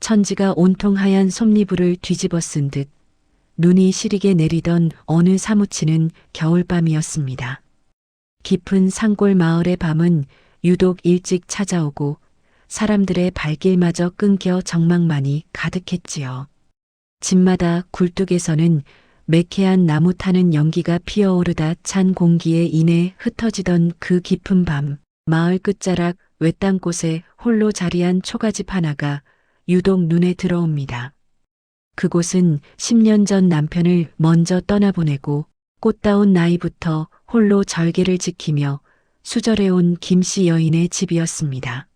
천지가 온통 하얀 솜니부를 뒤집어 쓴 듯 눈이 시리게 내리던 어느 사무치는 겨울밤이었습니다. 깊은 산골 마을의 밤은 유독 일찍 찾아오고 사람들의 발길마저 끊겨 적막만이 가득했지요. 집마다 굴뚝에서는 매캐한 나무 타는 연기가 피어오르다 찬 공기에 인해 흩어지던 그 깊은 밤, 마을 끝자락 외딴 곳에 홀로 자리한 초가집 하나가 유독 눈에 들어옵니다. 그곳은 10년 전 남편을 먼저 떠나보내고 꽃다운 나이부터 홀로 절개를 지키며 수절해온 김씨 여인의 집이었습니다.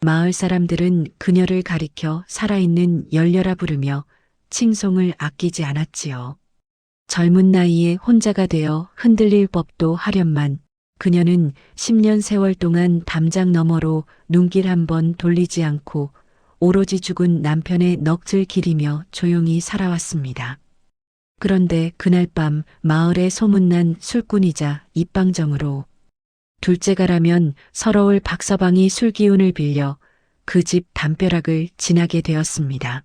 마을 사람들은 그녀를 가리켜 살아있는 열녀라 부르며 칭송을 아끼지 않았지요. 젊은 나이에 혼자가 되어 흔들릴 법도 하련만 그녀는 10년 세월 동안 담장 너머로 눈길 한번 돌리지 않고 오로지 죽은 남편의 넋을 기리며 조용히 살아왔습니다. 그런데 그날 밤 마을에 소문난 술꾼이자 입방정으로 둘째가라면 서러울 박서방이 술기운을 빌려 그 집 담벼락을 지나게 되었습니다.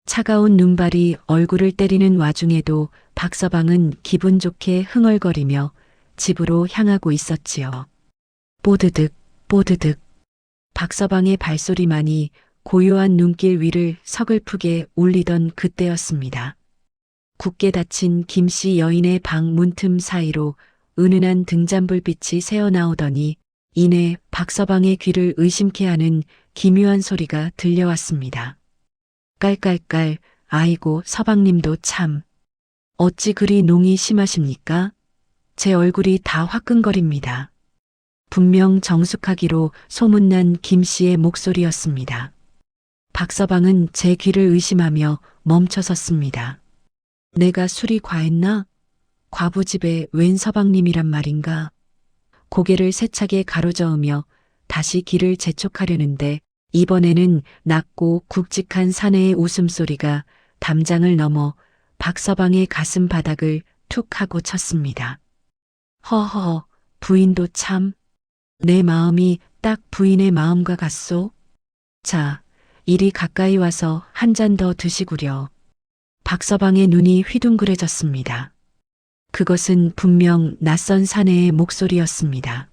차가운 눈발이 얼굴을 때리는 와중에도 박서방은 기분 좋게 흥얼거리며 집으로 향하고 있었지요. 뽀드득 뽀드득 박서방의 발소리만이 고요한 눈길 위를 서글프게 울리던 그때였습니다. 굳게 닫힌 김씨 여인의 방 문틈 사이로 은은한 등잔불빛이 새어나오더니 이내 박서방의 귀를 의심케 하는 기묘한 소리가 들려왔습니다. 깔깔깔, 아이고 서방님도 참. 어찌 그리 농이 심하십니까? 제 얼굴이 다 화끈거립니다. 분명 정숙하기로 소문난 김씨의 목소리였습니다. 박서방은 제 귀를 의심하며 멈춰섰습니다. 내가 술이 과했나? 과부집에 웬 서방님이란 말인가? 고개를 세차게 가로저으며 다시 귀를 재촉하려는데 이번에는 낮고 굵직한 사내의 웃음소리가 담장을 넘어 박서방의 가슴 바닥을 툭 하고 쳤습니다. 허허, 부인도 참. 내 마음이 딱 부인의 마음과 같소? 자, 이리 가까이 와서 한 잔 더 드시구려. 박서방의 눈이 휘둥그레졌습니다. 그것은 분명 낯선 사내의 목소리였습니다.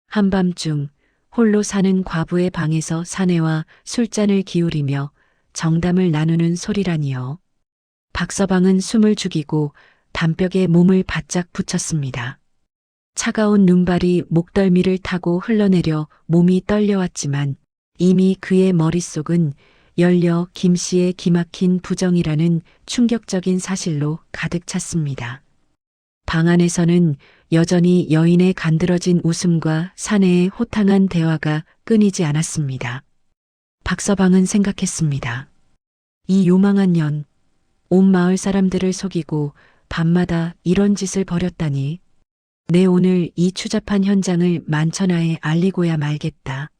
한밤중 홀로 사는 과부의 방에서 사내와 술잔을 기울이며 정담을 나누는 소리라니요. 박서방은 숨을 죽이고 담벽에 몸을 바짝 붙였습니다. 차가운 눈발이 목덜미를 타고 흘러내려 몸이 떨려왔지만 이미 그의 머릿속은 열려 김씨의 기막힌 부정이라는 충격적인 사실로 가득 찼습니다. 방 안에서는 여전히 여인의 간드러진 웃음과 사내의 호탕한 대화가 끊이지 않았습니다. 박서방은 생각했습니다. 이 요망한 년, 온 마을 사람들을 속이고 밤마다 이런 짓을 벌였다니. 내 오늘 이 추잡한 현장을 만천하에 알리고야 말겠다.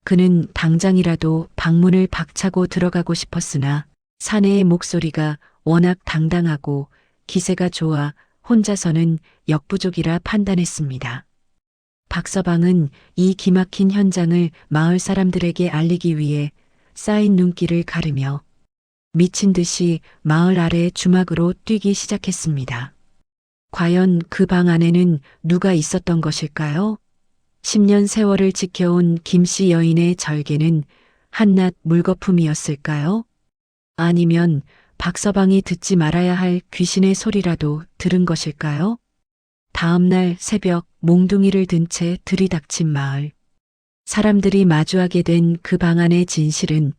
그는 당장이라도 방문을 박차고 들어가고 싶었으나 사내의 목소리가 워낙 당당하고 기세가 좋아 혼자서는 역부족이라 판단했습니다. 박서방은 이 기막힌 현장을 마을 사람들에게 알리기 위해 쌓인 눈길을 가르며 미친 듯이 마을 아래 주막으로 뛰기 시작했습니다. 과연 그 방 안에는 누가 있었던 것일까요? 10년 세월을 지켜온 김씨 여인의 절개는 한낱 물거품이었을까요? 아니면 박서방이 듣지 말아야 할 귀신의 소리라도 들은 것일까요? 다음 날 새벽 몽둥이를 든 채 들이닥친 마을. 사람들이 마주하게 된 그 방 안의 진실은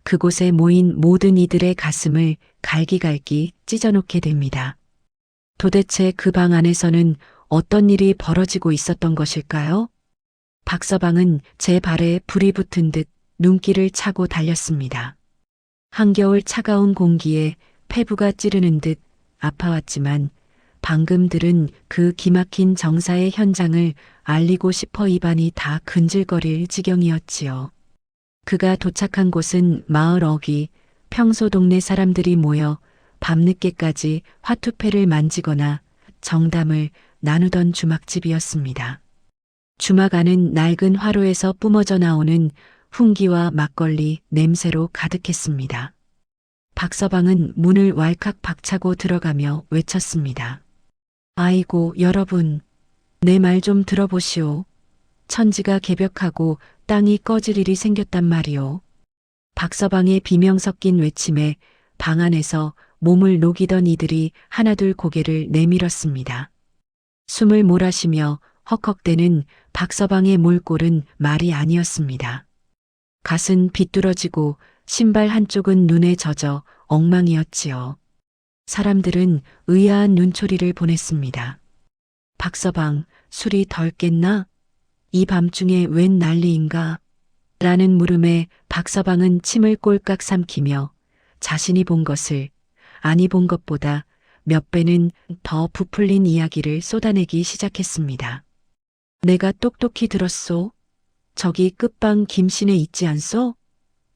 그곳에 모인 모든 이들의 가슴을 갈기갈기 찢어놓게 됩니다. 도대체 그 방 안에서는 어떤 일이 벌어지고 있었던 것일까요? 박서방은 제 발에 불이 붙은 듯 눈길을 차고 달렸습니다. 한겨울 차가운 공기에 폐부가 찌르는 듯 아파왔지만 방금 들은 그 기막힌 정사의 현장을 알리고 싶어 입안이 다 근질거릴 지경이었지요. 그가 도착한 곳은 마을 어귀, 평소 동네 사람들이 모여 밤늦게까지 화투패를 만지거나 정담을 나누던 주막집이었습니다. 주막 안은 낡은 화로에서 뿜어져 나오는 훈기와 막걸리 냄새로 가득했습니다. 박서방은 문을 왈칵 박차고 들어가며 외쳤습니다. 아이고, 여러분, 내 말 좀 들어보시오. 천지가 개벽하고 땅이 꺼질 일이 생겼단 말이오. 박서방의 비명 섞인 외침에 방 안에서 몸을 녹이던 이들이 하나둘 고개를 내밀었습니다. 숨을 몰아쉬며 헉헉대는 박서방의 몰골은 말이 아니었습니다. 갓은 비뚤어지고 신발 한쪽은 눈에 젖어 엉망이었지요. 사람들은 의아한 눈초리를 보냈습니다. 박서방, 술이 덜 깼나? 이 밤중에 웬 난리인가? 라는 물음에 박서방은 침을 꼴깍 삼키며 자신이 본 것을 아니 본 것보다 몇 배는 더 부풀린 이야기를 쏟아내기 시작했습니다. 내가 똑똑히 들었소. 저기 끝방 김씨네 있지 않소?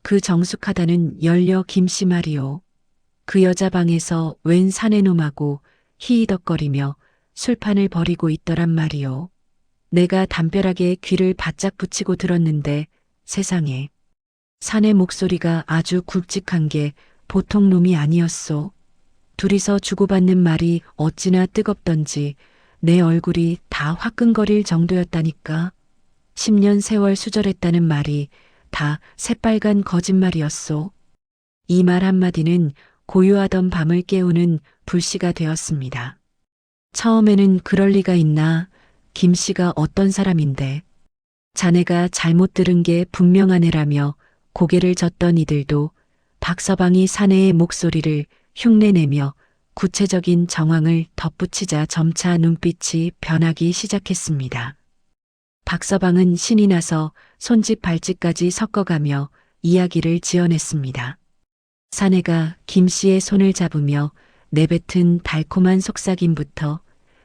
그 정숙하다는 연려 김씨 말이오. 그 여자 방에서 웬 사내놈하고 히히덕거리며 술판을 벌이고 있더란 말이오. 내가 담벼락에 귀를 바짝 붙이고 들었는데 세상에. 사내 목소리가 아주 굵직한 게 보통 놈이 아니었소. 둘이서 주고받는 말이 어찌나 뜨겁던지 내 얼굴이 다 화끈거릴 정도였다니까. 10년 세월 수절했다는 말이 다 새빨간 거짓말이었소. 이 말 한마디는 고요하던 밤을 깨우는 불씨가 되었습니다. 처음에는 그럴 리가 있나. 김씨가 어떤 사람인데. 자네가 잘못 들은 게 분명한 애라며 고개를 젓던 이들도 박서방이 사내의 목소리를 흉내내며 구체적인 정황을 덧붙이자 점차 눈빛이 변하기 시작했습니다. 박서방은 신이 나서 손짓 발짓까지 섞어가며 이야기를 지어냈습니다. 사내가 김씨의 손을 잡으며 내뱉은 달콤한 속삭임부터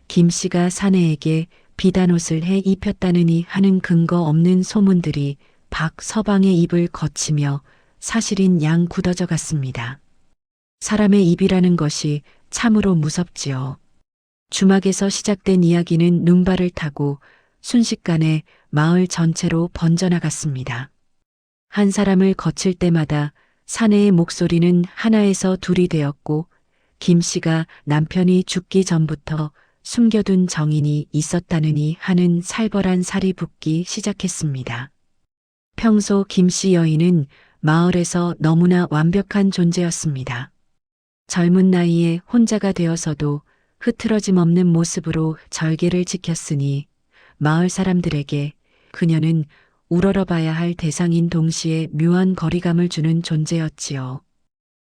김씨가 사내에게 비단옷을 해 입혔다느니 하는 근거 없는 소문들이 박서방의 입을 거치며 사실인 양 굳어져 갔습니다. 사람의 입이라는 것이 참으로 무섭지요. 주막에서 시작된 이야기는 눈발을 타고 순식간에 마을 전체로 번져나갔습니다. 한 사람을 거칠 때마다 사내의 목소리는 하나에서 둘이 되었고 김씨가 남편이 죽기 전부터 숨겨둔 정인이 있었다느니 하는 살벌한 살이 붙기 시작했습니다. 평소 김씨 여인은 마을에서 너무나 완벽한 존재였습니다. 젊은 나이에 혼자가 되어서도 흐트러짐 없는 모습으로 절개를 지켰으니 마을 사람들에게 그녀는 우러러봐야 할 대상인 동시에 묘한 거리감을 주는 존재였지요.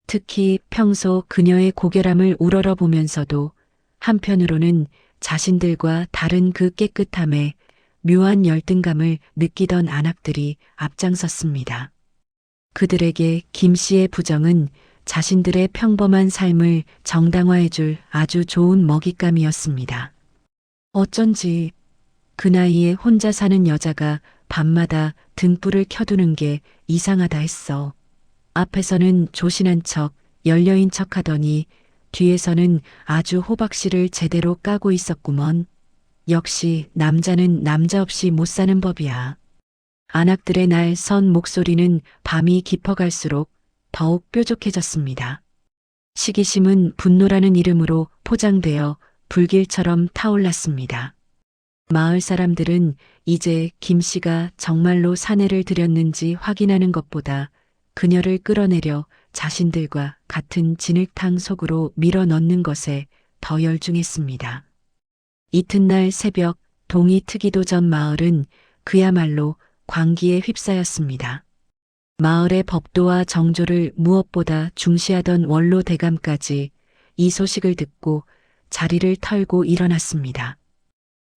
특히 평소 그녀의 고결함을 우러러보면서도 한편으로는 자신들과 다른 그 깨끗함에 묘한 열등감을 느끼던 안악들이 앞장섰습니다. 그들에게 김씨의 부정은 자신들의 평범한 삶을 정당화해줄 아주 좋은 먹잇감이었습니다. 어쩐지 그 나이에 혼자 사는 여자가 밤마다 등불을 켜두는 게 이상하다 했어. 앞에서는 조신한 척, 열려인 척 하더니 뒤에서는 아주 호박씨를 제대로 까고 있었구먼. 역시 남자는 남자 없이 못 사는 법이야. 안악들의 날 선 목소리는 밤이 깊어갈수록 더욱 뾰족해졌습니다. 시기심은 분노라는 이름으로 포장되어 불길처럼 타올랐습니다. 마을 사람들은 이제 김씨가 정말로 사내를 들였는지 확인하는 것보다 그녀를 끌어내려 자신들과 같은 진흙탕 속으로 밀어넣는 것에 더 열중했습니다. 이튿날 새벽 동이 트기도 전 마을은 그야말로 광기에 휩싸였습니다. 마을의 법도와 정조를 무엇보다 중시하던 원로 대감까지 이 소식을 듣고 자리를 털고 일어났습니다.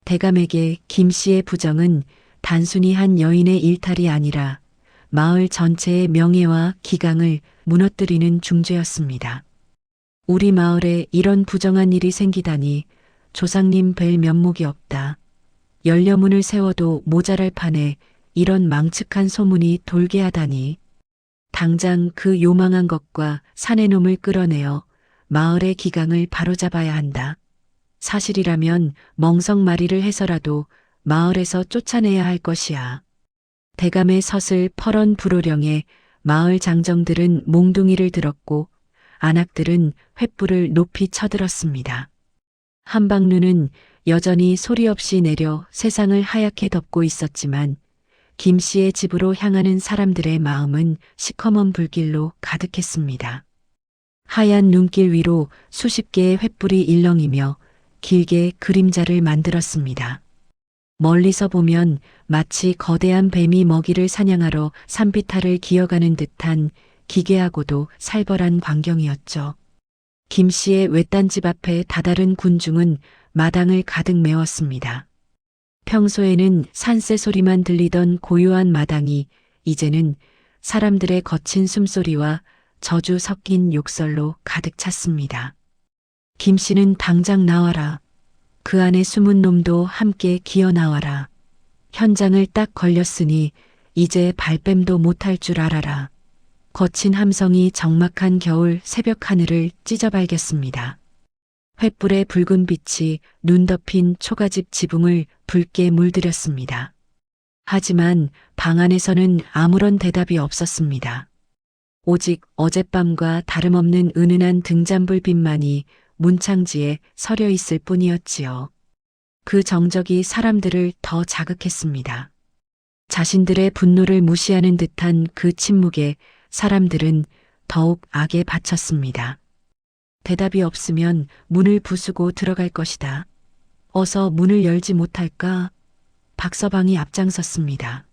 대감에게 김씨의 부정은 단순히 한 여인의 일탈이 아니라 마을 전체의 명예와 기강을 무너뜨리는 중죄였습니다. 우리 마을에 이런 부정한 일이 생기다니 조상님 뵐 면목이 없다. 연려문을 세워도 모자랄 판에 이런 망측한 소문이 돌게 하다니. 당장 그 요망한 것과 사내놈을 끌어내어 마을의 기강을 바로잡아야 한다. 사실이라면 멍석마리를 해서라도 마을에서 쫓아내야 할 것이야. 대감의 서슬 퍼런 불호령에 마을 장정들은 몽둥이를 들었고 안악들은 횃불을 높이 쳐들었습니다. 한방눈은 여전히 소리 없이 내려 세상을 하얗게 덮고 있었지만 김 씨의 집으로 향하는 사람들의 마음은 시커먼 불길로 가득했습니다. 하얀 눈길 위로 수십 개의 횃불이 일렁이며 길게 그림자를 만들었습니다. 멀리서 보면 마치 거대한 뱀이 먹이를 사냥하러 산비탈을 기어가는 듯한 기괴하고도 살벌한 광경이었죠. 김 씨의 외딴집 앞에 다다른 군중은 마당을 가득 메웠습니다. 평소에는 산새 소리만 들리던 고요한 마당이 이제는 사람들의 거친 숨소리와 저주 섞인 욕설로 가득 찼습니다. 김 씨는 당장 나와라. 그 안에 숨은 놈도 함께 기어 나와라. 현장을 딱 걸렸으니 이제 발뺌도 못할 줄 알아라. 거친 함성이 적막한 겨울 새벽 하늘을 찢어발겼습니다. 횃불의 붉은 빛이 눈 덮인 초가집 지붕을 붉게 물들였습니다. 하지만 방 안에서는 아무런 대답이 없었습니다. 오직 어젯밤과 다름없는 은은한 등잔불빛만이 문창지에 서려 있을 뿐이었지요. 그 정적이 사람들을 더 자극했습니다. 자신들의 분노를 무시하는 듯한 그 침묵에 사람들은 더욱 악에 바쳤습니다. 대답이 없으면 문을 부수고 들어갈 것이다. 어서 문을 열지 못할까? 박서방이 앞장섰습니다.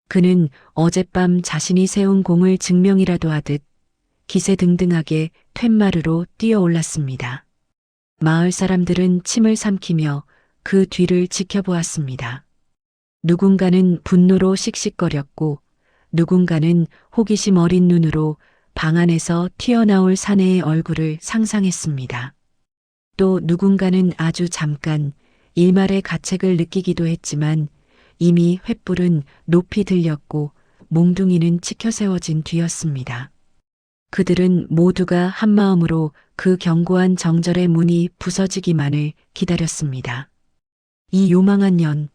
그는 어젯밤 자신이 세운 공을 증명이라도 하듯 기세등등하게 툇마루로 뛰어올랐습니다. 마을 사람들은 침을 삼키며 그 뒤를 지켜보았습니다. 누군가는 분노로 씩씩거렸고 누군가는 호기심 어린 눈으로 방 안에서 튀어나올 사내의 얼굴을 상상했습니다. 또 누군가는 아주 잠깐 일말의 가책을 느끼기도 했지만 이미 횃불은 높이 들렸고 몽둥이는 치켜 세워진 뒤였습니다. 그들은 모두가 한마음으로 그 견고한 정절의 문이 부서지기만을 기다렸습니다. 이 요망한 년,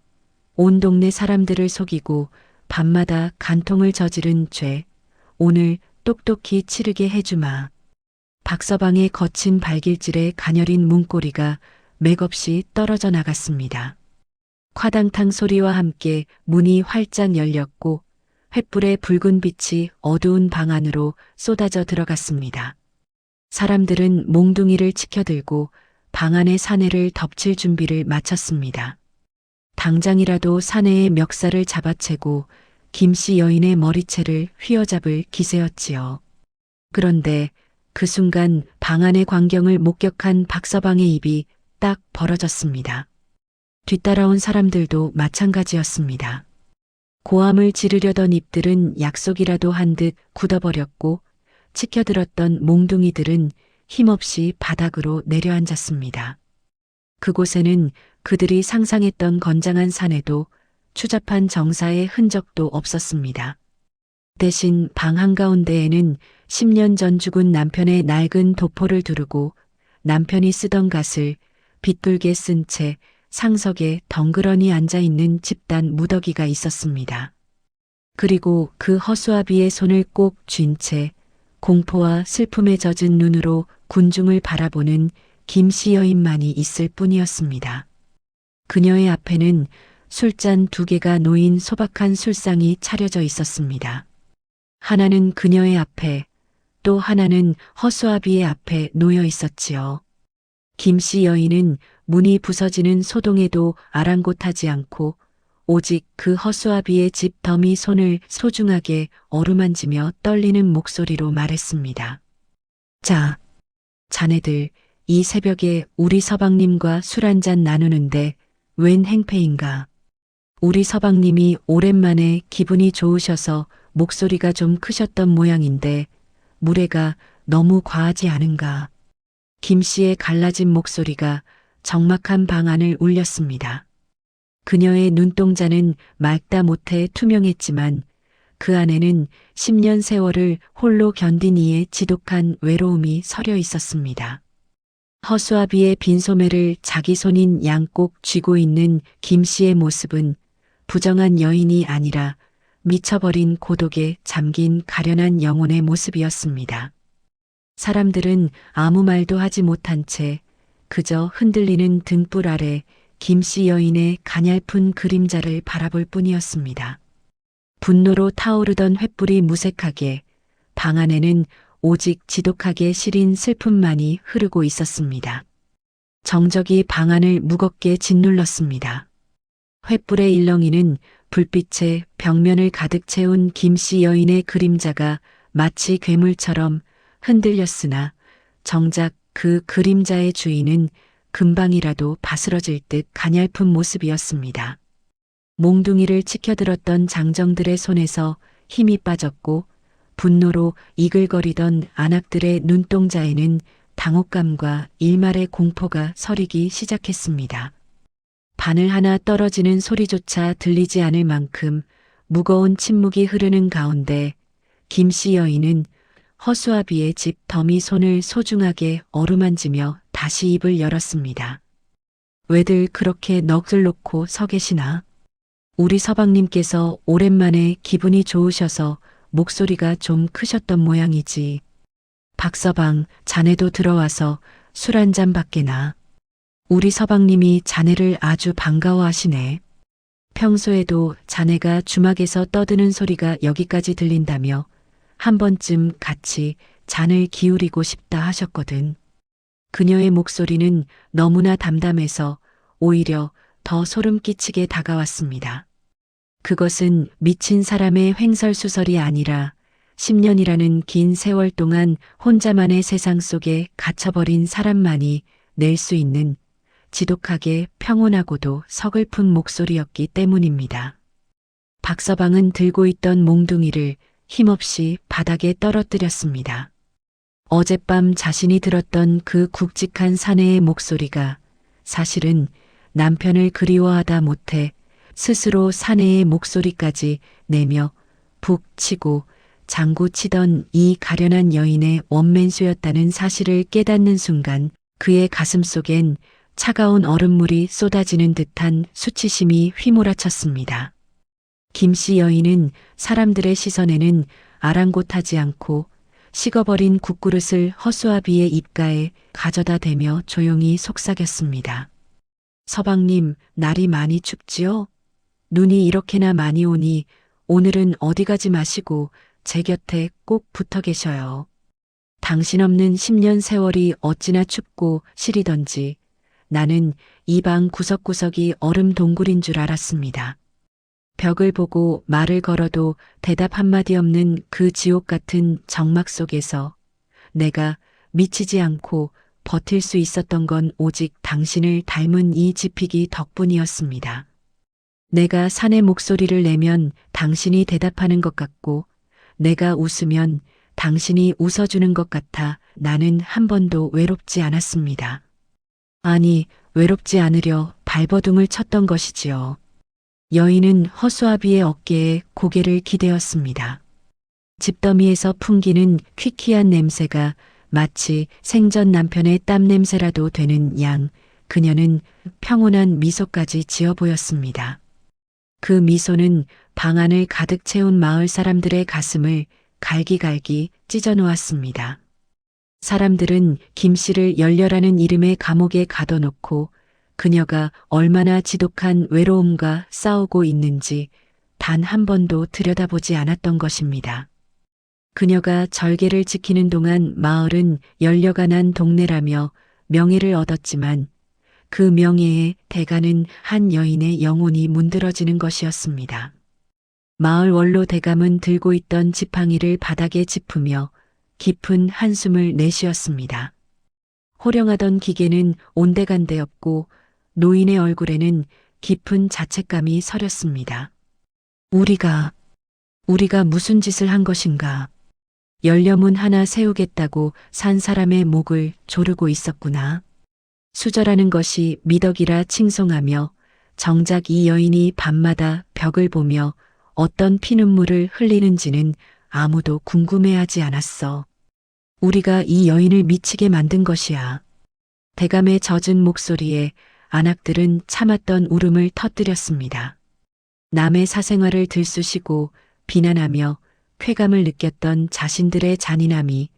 온 동네 사람들을 속이고 밤마다 간통을 저지른 죄, 오늘 똑똑히 치르게 해주마. 박서방의 거친 발길질에 가녀린 문고리가 맥없이 떨어져 나갔습니다. 화당탕 소리와 함께 문이 활짝 열렸고 횃불의 붉은 빛이 어두운 방 안으로 쏟아져 들어갔습니다. 사람들은 몽둥이를 치켜들고 방 안의 사내를 덮칠 준비를 마쳤습니다. 당장이라도 사내의 멱살을 잡아채고 김씨 여인의 머리채를 휘어잡을 기세였지요. 그런데 그 순간 방 안의 광경을 목격한 박서방의 입이 딱 벌어졌습니다. 뒤따라온 사람들도 마찬가지였습니다. 고함을 지르려던 입들은 약속이라도 한 듯 굳어버렸고 치켜들었던 몽둥이들은 힘없이 바닥으로 내려앉았습니다. 그곳에는 그들이 상상했던 건장한 사내도 추잡한 정사의 흔적도 없었습니다. 대신 방 한가운데에는 10년 전 죽은 남편의 낡은 도포를 두르고 남편이 쓰던 갓을 빗불게 쓴 채 상석에 덩그러니 앉아있는 집단 무더기가 있었습니다. 그리고 그 허수아비의 손을 꼭 쥔 채 공포와 슬픔에 젖은 눈으로 군중을 바라보는 김씨 여인만이 있을 뿐이었습니다. 그녀의 앞에는 술잔 2개가 놓인 소박한 술상이 차려져 있었습니다. 하나는 그녀의 앞에, 또 하나는 허수아비의 앞에 놓여 있었지요. 김씨 여인은 문이 부서지는 소동에도 아랑곳하지 않고 오직 그 허수아비의 집 더미 손을 소중하게 어루만지며 떨리는 목소리로 말했습니다. 자, 자네들 이 새벽에 우리 서방님과 술 한잔 나누는데 웬 행패인가? 우리 서방님이 오랜만에 기분이 좋으셔서 목소리가 좀 크셨던 모양인데 무례가 너무 과하지 않은가? 김씨의 갈라진 목소리가 적막한 방 안을 울렸습니다. 그녀의 눈동자는 맑다 못해 투명했지만 그 안에는 10년 세월을 홀로 견딘 이의 지독한 외로움이 서려 있었습니다. 허수아비의 빈소매를 자기 손인 양 꼭 쥐고 있는 김씨의 모습은 부정한 여인이 아니라 미쳐버린 고독에 잠긴 가련한 영혼의 모습이었습니다. 사람들은 아무 말도 하지 못한 채 그저 흔들리는 등불 아래 김씨 여인의 가냘픈 그림자를 바라볼 뿐이었습니다. 분노로 타오르던 횃불이 무색하게 방 안에는 오직 지독하게 시린 슬픔만이 흐르고 있었습니다. 정적이 방 안을 무겁게 짓눌렀습니다. 횃불의 일렁이는 불빛에 벽면을 가득 채운 김씨 여인의 그림자가 마치 괴물처럼 흔들렸으나 정작 그 그림자의 주인은 금방이라도 바스러질 듯 가냘픈 모습이었습니다. 몽둥이를 치켜들었던 장정들의 손에서 힘이 빠졌고 분노로 이글거리던 안악들의 눈동자에는 당혹감과 일말의 공포가 서리기 시작했습니다. 바늘 하나 떨어지는 소리조차 들리지 않을 만큼 무거운 침묵이 흐르는 가운데 김씨 여인은 허수아비의 집 더미 손을 소중하게 어루만지며 다시 입을 열었습니다. 왜들 그렇게 넋을 놓고 서 계시나? 우리 서방님께서 오랜만에 기분이 좋으셔서 목소리가 좀 크셨던 모양이지. 박서방, 자네도 들어와서 술 한 잔 받게나. 우리 서방님이 자네를 아주 반가워하시네. 평소에도 자네가 주막에서 떠드는 소리가 여기까지 들린다며 한 번쯤 같이 잔을 기울이고 싶다 하셨거든. 그녀의 목소리는 너무나 담담해서 오히려 더 소름 끼치게 다가왔습니다. 그것은 미친 사람의 횡설수설이 아니라 10년이라는 긴 세월 동안 혼자만의 세상 속에 갇혀버린 사람만이 낼 수 있는 지독하게 평온하고도 서글픈 목소리였기 때문입니다. 박서방은 들고 있던 몽둥이를 힘없이 바닥에 떨어뜨렸습니다. 어젯밤 자신이 들었던 그 굵직한 사내의 목소리가 사실은 남편을 그리워하다 못해 스스로 사내의 목소리까지 내며 북 치고 장구 치던 이 가련한 여인의 원맨수였다는 사실을 깨닫는 순간 그의 가슴 속엔 차가운 얼음물이 쏟아지는 듯한 수치심이 휘몰아쳤습니다. 김씨 여인은 사람들의 시선에는 아랑곳하지 않고 식어버린 국그릇을 허수아비의 입가에 가져다 대며 조용히 속삭였습니다. 서방님, 날이 많이 춥지요? 눈이 이렇게나 많이 오니 오늘은 어디 가지 마시고 제 곁에 꼭 붙어 계셔요. 당신 없는 10년 세월이 어찌나 춥고 시리던지 나는 이 방 구석구석이 얼음 동굴인 줄 알았습니다. 벽을 보고 말을 걸어도 대답 한마디 없는 그 지옥 같은 정막 속에서 내가 미치지 않고 버틸 수 있었던 건 오직 당신을 닮은 이 지피기 덕분이었습니다. 내가 산의 목소리를 내면 당신이 대답하는 것 같고 내가 웃으면 당신이 웃어주는 것 같아 나는 한 번도 외롭지 않았습니다. 아니, 외롭지 않으려 발버둥을 쳤던 것이지요. 여인은 허수아비의 어깨에 고개를 기대었습니다. 집더미에서 풍기는 퀴퀴한 냄새가 마치 생전 남편의 땀 냄새라도 되는 양 그녀는 평온한 미소까지 지어 보였습니다. 그 미소는 방 안을 가득 채운 마을 사람들의 가슴을 갈기갈기 찢어 놓았습니다. 사람들은 김 씨를 열렬하는 이름의 감옥에 가둬놓고 그녀가 얼마나 지독한 외로움과 싸우고 있는지 단 한 번도 들여다보지 않았던 것입니다. 그녀가 절개를 지키는 동안 마을은 열려가난 동네라며 명예를 얻었지만 그 명예의 대가는 한 여인의 영혼이 문드러지는 것이었습니다. 마을 원로 대감은 들고 있던 지팡이를 바닥에 짚으며 깊은 한숨을 내쉬었습니다. 호령하던 기계는 온데간데없고 노인의 얼굴에는 깊은 자책감이 서렸습니다. 우리가 무슨 짓을 한 것인가. 열려문 하나 세우겠다고 산 사람의 목을 조르고 있었구나. 수저라는 것이 미덕이라 칭송하며 정작 이 여인이 밤마다 벽을 보며 어떤 피눈물을 흘리는지는 아무도 궁금해하지 않았어. 우리가 이 여인을 미치게 만든 것이야. 대감의 젖은 목소리에 안악들은 참았던 울음을 터뜨렸습니다. 남의 사생활을 들쑤시고 비난하며 쾌감을 느꼈던 자신들의 잔인함이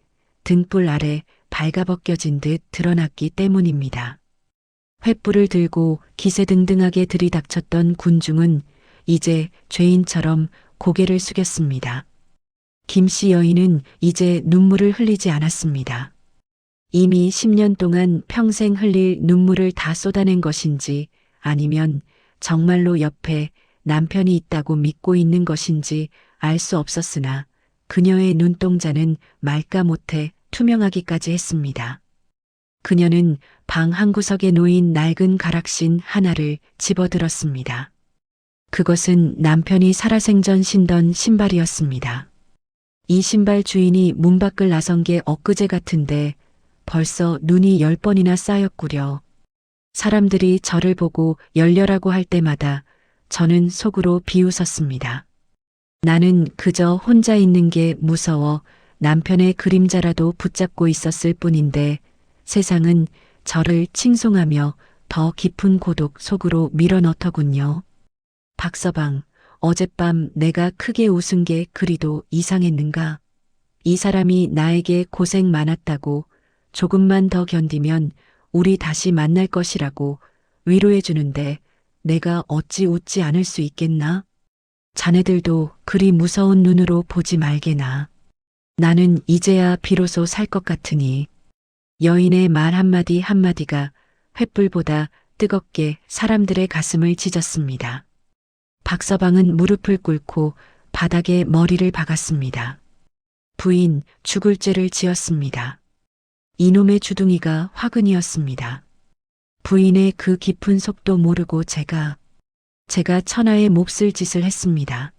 등불 아래 발가벗겨진 듯 드러났기 때문입니다. 횃불을 들고 기세등등하게 들이닥쳤던 군중은 이제 죄인처럼 고개를 숙였습니다. 김씨 여인은 이제 눈물을 흘리지 않았습니다. 이미 10년 동안 평생 흘릴 눈물을 다 쏟아낸 것인지 아니면 정말로 옆에 남편이 있다고 믿고 있는 것인지 알 수 없었으나 그녀의 눈동자는 맑다 못해 투명하기까지 했습니다. 그녀는 방 한구석에 놓인 낡은 가락신 하나를 집어들었습니다. 그것은 남편이 살아생전 신던 신발이었습니다. 이 신발 주인이 문 밖을 나선 게 엊그제 같은데 벌써 눈이 10번이나 쌓였구려. 사람들이 저를 보고 열려라고 할 때마다 저는 속으로 비웃었습니다. 나는 그저 혼자 있는 게 무서워 남편의 그림자라도 붙잡고 있었을 뿐인데 세상은 저를 칭송하며 더 깊은 고독 속으로 밀어넣더군요. 박서방, 어젯밤 내가 크게 웃은 게 그리도 이상했는가? 이 사람이 나에게 고생 많았다고 조금만 더 견디면 우리 다시 만날 것이라고 위로해 주는데 내가 어찌 웃지 않을 수 있겠나? 자네들도 그리 무서운 눈으로 보지 말게나. 나는 이제야 비로소 살 것 같으니. 여인의 말 한마디 한마디가 횃불보다 뜨겁게 사람들의 가슴을 찢었습니다. 박서방은 무릎을 꿇고 바닥에 머리를 박았습니다. 부인, 죽을 죄를 지었습니다. 이놈의 주둥이가 화근이었습니다. 부인의 그 깊은 속도 모르고 제가 천하의 몹쓸 짓을 했습니다.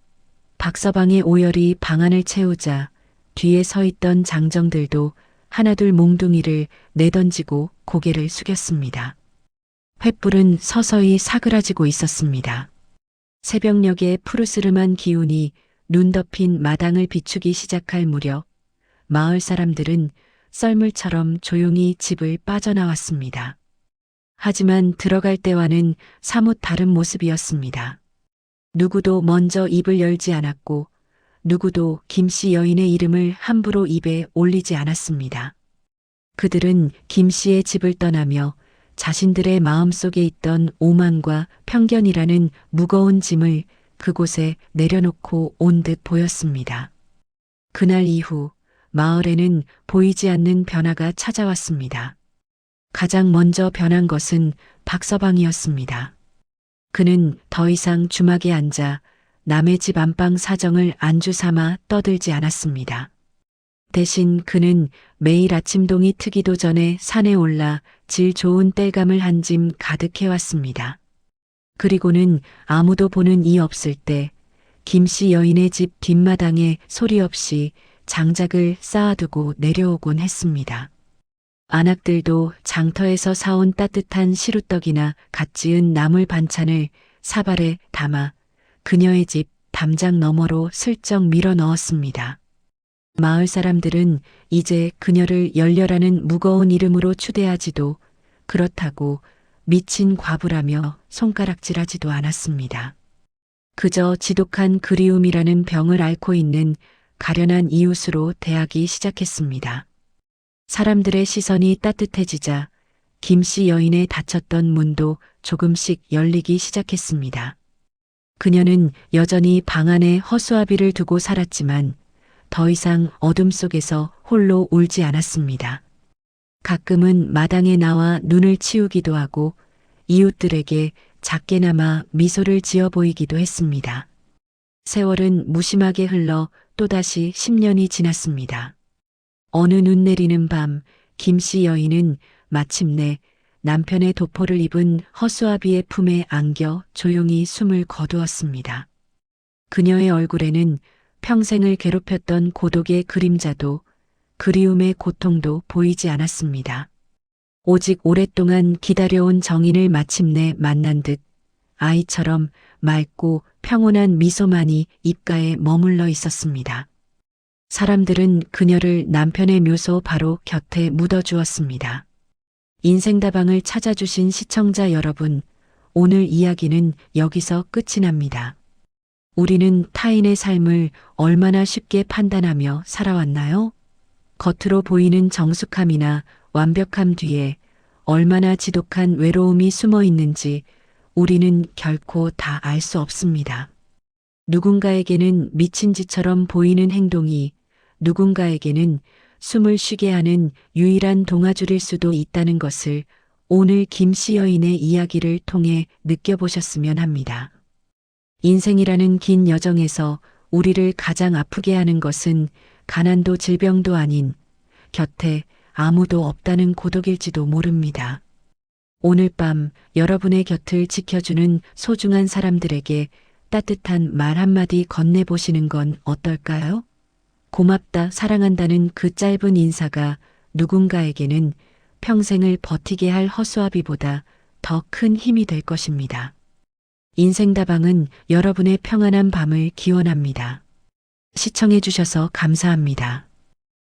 박서방의 오열이 방안을 채우자 뒤에 서 있던 장정들도 하나둘 몽둥이를 내던지고 고개를 숙였습니다. 횃불은 서서히 사그라지고 있었습니다. 새벽녘의 푸르스름한 기운이 눈 덮인 마당을 비추기 시작할 무렵 마을 사람들은 썰물처럼 조용히 집을 빠져나왔습니다. 하지만 들어갈 때와는 사뭇 다른 모습이었습니다. 누구도 먼저 입을 열지 않았고 누구도 김씨 여인의 이름을 함부로 입에 올리지 않았습니다. 그들은 김씨의 집을 떠나며 자신들의 마음속에 있던 오만과 편견이라는 무거운 짐을 그곳에 내려놓고 온 듯 보였습니다. 그날 이후 마을에는 보이지 않는 변화가 찾아왔습니다. 가장 먼저 변한 것은 박서방이었습니다. 그는 더 이상 주막에 앉아 남의 집 안방 사정을 안주 삼아 떠들지 않았습니다. 대신 그는 매일 아침동이 트기도 전에 산에 올라 질 좋은 땔감을 한 짐 가득 해왔습니다. 그리고는 아무도 보는 이 없을 때 김씨 여인의 집 뒷마당에 소리 없이 장작을 쌓아두고 내려오곤 했습니다. 안악들도 장터에서 사온 따뜻한 시루떡이나 갓 지은 나물 반찬을 사발에 담아 그녀의 집 담장 너머로 슬쩍 밀어 넣었습니다. 마을 사람들은 이제 그녀를 열렬하는 무거운 이름으로 추대하지도 그렇다고 미친 과부라며 손가락질하지도 않았습니다. 그저 지독한 그리움이라는 병을 앓고 있는 가련한 이웃으로 대하기 시작했습니다. 사람들의 시선이 따뜻해지자 김씨 여인의 닫혔던 문도 조금씩 열리기 시작했습니다. 그녀는 여전히 방 안에 허수아비를 두고 살았지만 더 이상 어둠 속에서 홀로 울지 않았습니다. 가끔은 마당에 나와 눈을 치우기도 하고 이웃들에게 작게나마 미소를 지어 보이기도 했습니다. 세월은 무심하게 흘러 또다시 10년이 지났습니다. 어느 눈 내리는 밤 김씨 여인은 마침내 남편의 도포를 입은 허수아비의 품에 안겨 조용히 숨을 거두었습니다. 그녀의 얼굴에는 평생을 괴롭혔던 고독의 그림자도 그리움의 고통도 보이지 않았습니다. 오직 오랫동안 기다려온 정인을 마침내 만난 듯 아이처럼 맑고 평온한 미소만이 입가에 머물러 있었습니다. 사람들은 그녀를 남편의 묘소 바로 곁에 묻어주었습니다. 인생다방을 찾아주신 시청자 여러분, 오늘 이야기는 여기서 끝이 납니다. 우리는 타인의 삶을 얼마나 쉽게 판단하며 살아왔나요? 겉으로 보이는 정숙함이나 완벽함 뒤에 얼마나 지독한 외로움이 숨어 있는지 우리는 결코 다 알 수 없습니다. 누군가에게는 미친 짓처럼 보이는 행동이 누군가에게는 숨을 쉬게 하는 유일한 동아줄일 수도 있다는 것을 오늘 김씨 여인의 이야기를 통해 느껴보셨으면 합니다. 인생이라는 긴 여정에서 우리를 가장 아프게 하는 것은 가난도 질병도 아닌 곁에 아무도 없다는 고독일지도 모릅니다. 오늘 밤 여러분의 곁을 지켜주는 소중한 사람들에게 따뜻한 말 한마디 건네보시는 건 어떨까요? 고맙다, 사랑한다는 그 짧은 인사가 누군가에게는 평생을 버티게 할 허수아비보다 더 큰 힘이 될 것입니다. 인생다방은 여러분의 평안한 밤을 기원합니다. 시청해주셔서 감사합니다.